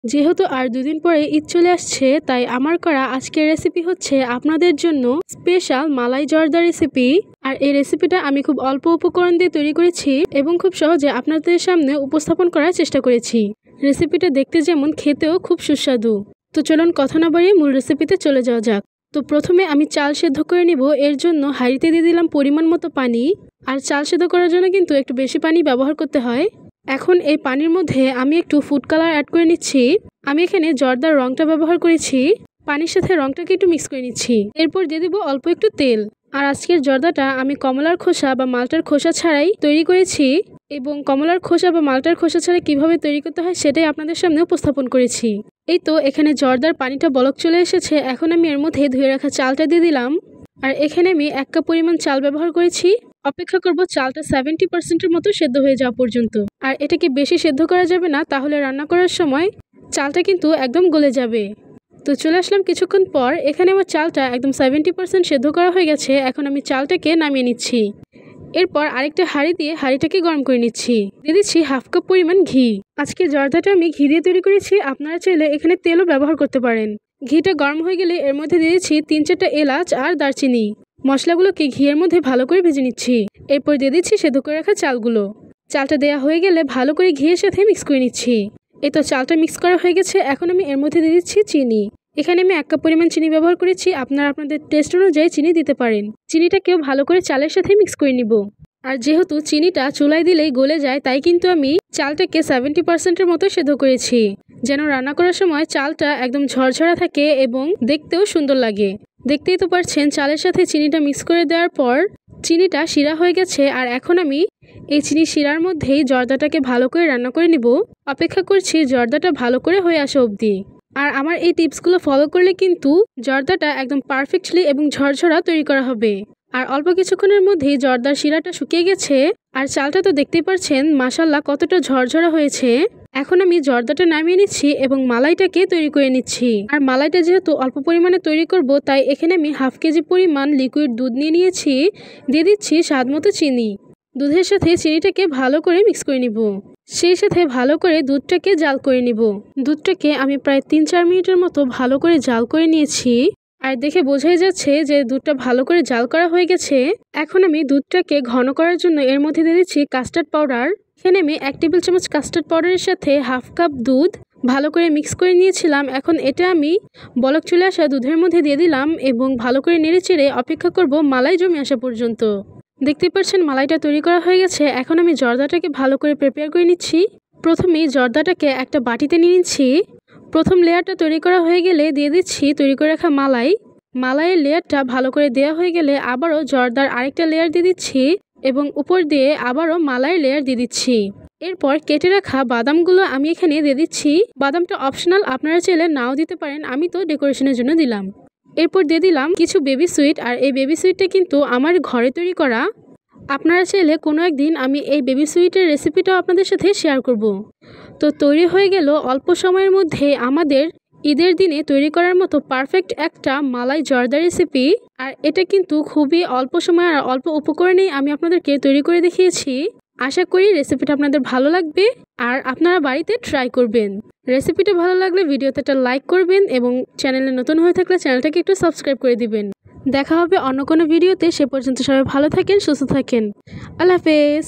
যেহেতু আর দুদিন পরে ঈদ চলে আসছে, তাই আমার করা আজকের রেসিপি হচ্ছে আপনাদের জন্য স্পেশাল মালাই জর্দা রেসিপি। আর এই রেসিপিটা আমি খুব অল্প উপকরণ দিয়ে তৈরি করেছি এবং খুব সহজে আপনাদের সামনে উপস্থাপন করার চেষ্টা করেছি। রেসিপিটা দেখতে যেমন, খেতেও খুব সুস্বাদু। তো চলুন কথা না বাড়িয়ে মূল রেসিপিতে চলে যাওয়া যাক। তো প্রথমে আমি চাল সেদ্ধ করে নিব। এর জন্য হাঁড়িতে দিয়ে দিলাম পরিমাণ মতো পানি। আর চাল সেদ্ধ করার জন্য কিন্তু একটু বেশি পানি ব্যবহার করতে হয়। এখন এই পানির মধ্যে আমি একটু ফুড কালার অ্যাড করে নিচ্ছি। আমি এখানে জর্দার রংটা ব্যবহার করেছি। পানির সাথে রংটাকে একটু মিক্স করে নিচ্ছি। এরপর দিয়ে দিব অল্প একটু তেল। আর আজকের জর্দাটা আমি কমলার খোসা বা মালটার খোসা ছাড়াই তৈরি করেছি, এবং কমলার খোসা বা মালটার খোসা ছাড়া কিভাবে তৈরি করতে হয় সেটাই আপনাদের সামনে উপস্থাপন করেছি। এই তো এখানে জর্দার পানিটা বলক চলে এসেছে। এখন আমি এর মধ্যে ধুয়ে রাখা চালটা দিয়ে দিলাম। আর এখানে আমি 1 কাপ পরিমাণ চাল ব্যবহার করেছি। অপেক্ষা করব চালটা 70% মতো সেদ্ধ হয়ে যাওয়া পর্যন্ত। আর এটাকে বেশি সেদ্ধ করা যাবে না, তাহলে রান্না করার সময় চালটা কিন্তু একদম গলে যাবে। তো চলে আসলাম কিছুক্ষণ পর। এখানে আমার চালটা একদম 70% সেদ্ধ করা হয়ে গেছে। এখন আমি চালটাকে নামিয়ে নিচ্ছি। এরপর আরেকটা হাঁড়ি দিয়ে হাঁড়িটাকে গরম করে নিচ্ছি। দিয়ে দিচ্ছি 1/2 কাপ পরিমাণ ঘি। আজকে জর্দাটা আমি ঘি দিয়ে তৈরি করেছি, আপনারা চাইলে এখানে তেলও ব্যবহার করতে পারেন। ঘিটা গরম হয়ে গেলে এর মধ্যে দিয়ে দিচ্ছি 3-4টা এলাচ আর দারচিনি। মশলাগুলোকে ঘিয়ের মধ্যে ভালো করে ভেজে নিচ্ছি। এরপর দিয়ে দিচ্ছি সেদ্ধ করে রাখা চালগুলো। চালটা দেওয়া হয়ে গেলে ভালো করে ঘিয়ের সাথে মিক্স করে নিচ্ছি। এই তো চালটা মিক্স করা হয়ে গেছে। এখন আমি এর মধ্যে দিয়ে দিচ্ছি চিনি। এখানে আমি 1 কাপ পরিমাণ চিনি ব্যবহার করেছি। আপনারা আপনাদের টেস্ট অনুযায়ী চিনি দিতে পারেন। চিনিটাকেও ভালো করে চালের সাথে মিক্স করে নিব। আর যেহেতু চিনিটা চুলায় দিলেই গলে যায়, তাই কিন্তু আমি চালটাকে 70%-এর মতো সেদ্ধ করেছি, যেন রান্না করার সময় চালটা একদম ঝরঝরা থাকে এবং দেখতেও সুন্দর লাগে। দেখতেই তো পারছেন, চালের সাথে চিনিটা মিক্স করে দেওয়ার পর চিনিটা শিরা হয়ে গেছে। আর এখন আমি এই চিনি শিরার মধ্যেই জর্দাটাকে ভালো করে রান্না করে নিব। অপেক্ষা করছি জর্দাটা ভালো করে হয়ে আসা অবধি। আর আমার এই টিপসগুলো ফলো করলে কিন্তু জর্দাটা একদম পারফেক্টলি এবং ঝরঝরা তৈরি করা হবে। আর অল্প কিছুক্ষণের মধ্যেই জর্দার শিরাটা শুকিয়ে গেছে। আর চালটা তো দেখতেই পারছেন মাশাআল্লাহ কতটা ঝরঝরা হয়েছে। এখন আমি জর্দাটা নামিয়ে নিচ্ছি এবং মালাইটাকে তৈরি করে নিচ্ছি। আর মালাইটা যেহেতু অল্প পরিমাণে তৈরি করব, তাই এখানে আমি 1/2 কেজি পরিমাণ লিকুইড দুধ নিয়ে নিয়েছি। দিয়ে দিচ্ছি স্বাদ মতো চিনি। দুধের সাথে চিনিটাকে ভালো করে মিক্স করে নিব। সেই সাথে ভালো করে দুধটাকে জাল করে নিব। দুধটাকে আমি প্রায় 3-4 মিনিটের মতো ভালো করে জাল করে নিয়েছি। আর দেখে বোঝাই যাচ্ছে যে দুধটা ভালো করে জাল করা হয়ে গেছে। এখন আমি দুধটাকে ঘন করার জন্য এর মধ্যে দিয়ে দিচ্ছি কাস্টার্ড পাউডার। এখানে আমি 1 টেবিল চামচ কাস্টার্ড পাউডারের সাথে 1/2 কাপ দুধ ভালো করে মিক্স করে নিয়েছিলাম। এখন এটা আমি বলক চলে আসা দুধের মধ্যে দিয়ে দিলাম এবং ভালো করে নেড়েচেড়ে অপেক্ষা করব মালাই জমে আসা পর্যন্ত। দেখতে পাচ্ছেন মালাইটা তৈরি করা হয়ে গেছে। এখন আমি জর্দাটাকে ভালো করে প্রিপেয়ার করে নিচ্ছি। প্রথমেই জর্দাটাকে একটা বাটিতে নিয়ে নিচ্ছি। প্রথম লেয়ারটা তৈরি করা হয়ে গেলে দিয়ে দিচ্ছি তৈরি করে রাখা মালাই। মালাইয়ের লেয়ারটা ভালো করে দেওয়া হয়ে গেলে আবারও জর্দার আরেকটা লেয়ার দিয়ে দিচ্ছি এবং উপর দিয়ে আবারও মালাইয়ের লেয়ার দিয়ে দিচ্ছি। এরপর কেটে রাখা বাদামগুলো আমি এখানে দিয়ে দিচ্ছি। বাদামটা অপশনাল, আপনারা চাইলে নাও দিতে পারেন, আমি তো ডেকোরেশনের জন্য দিলাম। এরপর দিয়ে দিলাম কিছু বেবি সুইট। আর এই বেবি সুইটটা কিন্তু আমার ঘরে তৈরি করা। আপনারা চাইলে কোনো একদিন আমি এই বেবি সুইটের রেসিপিটাও আপনাদের সাথে শেয়ার করব। তো তৈরি হয়ে গেল অল্প সময়ের মধ্যে আমাদের ঈদের দিনে তৈরি করার মতো পারফেক্ট একটা মালাই জর্দা রেসিপি। আর এটা কিন্তু খুবই অল্প সময় আর অল্প উপকরণেই আমি আপনাদেরকে তৈরি করে দেখিয়েছি। আশা করি রেসিপিটা আপনাদের ভালো লাগবে আর আপনারা বাড়িতে ট্রাই করবেন। রেসিপিটা ভালো লাগলে ভিডিওতে একটা লাইক করবেন এবং চ্যানেলে নতুন হয়ে থাকলে চ্যানেলটাকে একটু সাবস্ক্রাইব করে দিবেন। দেখা হবে অন্য কোনো ভিডিওতে। সে পর্যন্ত সবাই ভালো থাকেন, সুস্থ থাকেন। আল্লাহ হাফেজ।